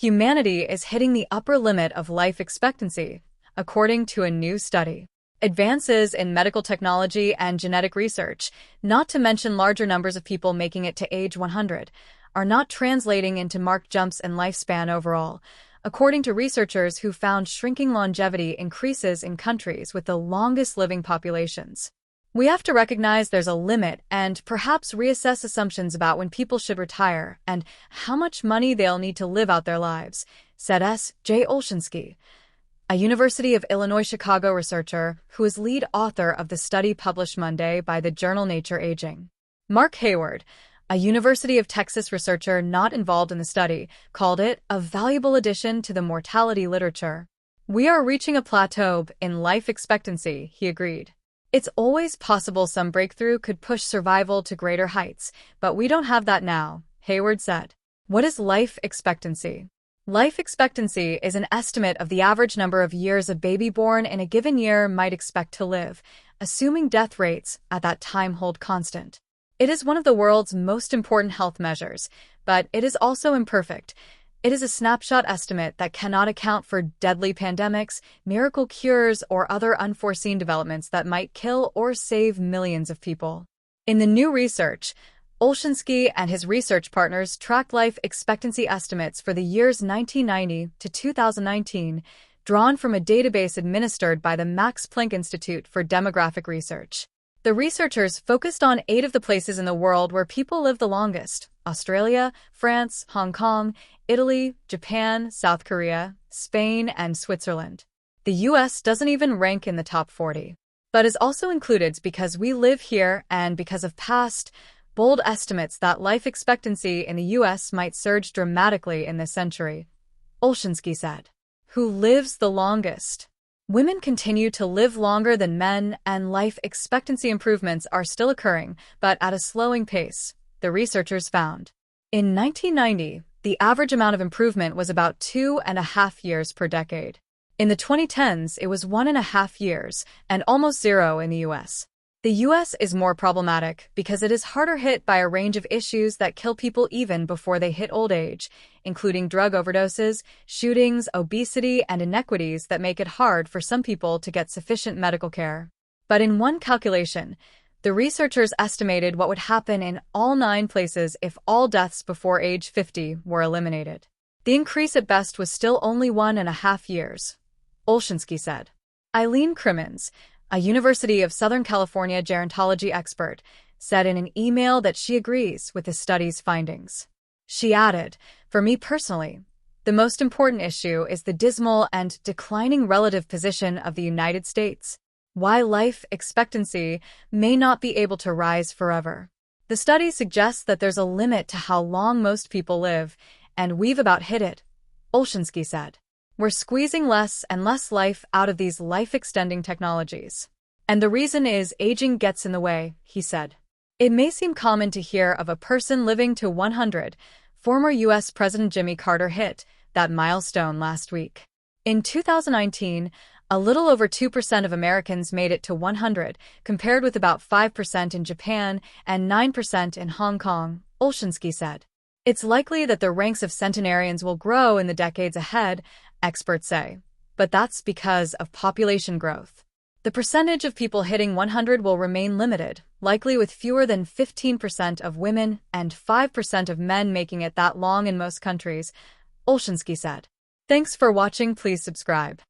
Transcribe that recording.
Humanity is hitting the upper limit of life expectancy, according to a new study. Advances in medical technology and genetic research, not to mention larger numbers of people making it to age 100, are not translating into marked jumps in lifespan overall, according to researchers who found shrinking longevity increases in countries with the longest living populations. We have to recognize there's a limit and perhaps reassess assumptions about when people should retire and how much money they'll need to live out their lives, said S. J. Olshansky, a University of Illinois Chicago researcher who is lead author of the study published Monday by the journal Nature Aging. Mark Hayward, a University of Texas researcher not involved in the study, called it a valuable addition to the mortality literature. We are reaching a plateau in life expectancy, he agreed. It's always possible some breakthrough could push survival to greater heights, but we don't have that now, Hayward said. What is life expectancy? Life expectancy is an estimate of the average number of years a baby born in a given year might expect to live, assuming death rates at that time hold constant. It is one of the world's most important health measures, but it is also imperfect. It is a snapshot estimate that cannot account for deadly pandemics, miracle cures, or other unforeseen developments that might kill or save millions of people. In the new research, Olshansky and his research partners tracked life expectancy estimates for the years 1990 to 2019, drawn from a database administered by the Max Planck Institute for Demographic Research. The researchers focused on 8 of the places in the world where people live the longest: Australia, France, Hong Kong, Italy, Japan, South Korea, Spain, and Switzerland. The US doesn't even rank in the top 40, but is also included because we live here and because of past, bold estimates that life expectancy in the US might surge dramatically in this century, Olshansky said. Who lives the longest? Women continue to live longer than men, and life expectancy improvements are still occurring, but at a slowing pace, the researchers found. In 1990, the average amount of improvement was about 2.5 years per decade. In the 2010s, it was 1.5 years, and almost zero in the US. The US is more problematic because it is harder hit by a range of issues that kill people even before they hit old age, including drug overdoses, shootings, obesity, and inequities that make it hard for some people to get sufficient medical care. But in one calculation, the researchers estimated what would happen in all 9 places if all deaths before age 50 were eliminated. The increase at best was still only 1.5 years, Olshansky said. Eileen Crimmins, a University of Southern California gerontology expert, said in an email that she agrees with the study's findings. She added, "For me personally, the most important issue is the dismal and declining relative position of the United States. Why life expectancy may not be able to rise forever. The study suggests that there's a limit to how long most people live, and we've about hit it," Olshansky said. We're squeezing less and less life out of these life-extending technologies. And the reason is aging gets in the way, he said. It may seem common to hear of a person living to 100. Former U.S. President Jimmy Carter hit that milestone last week. In 2019, a little over 2% of Americans made it to 100, compared with about 5% in Japan and 9% in Hong Kong, Olshansky said. It's likely that the ranks of centenarians will grow in the decades ahead, experts say, but that's because of population growth. The percentage of people hitting 100 will remain limited, likely with fewer than 15% of women and 5% of men making it that long in most countries, Olshansky said. Thanks for watching. Please subscribe.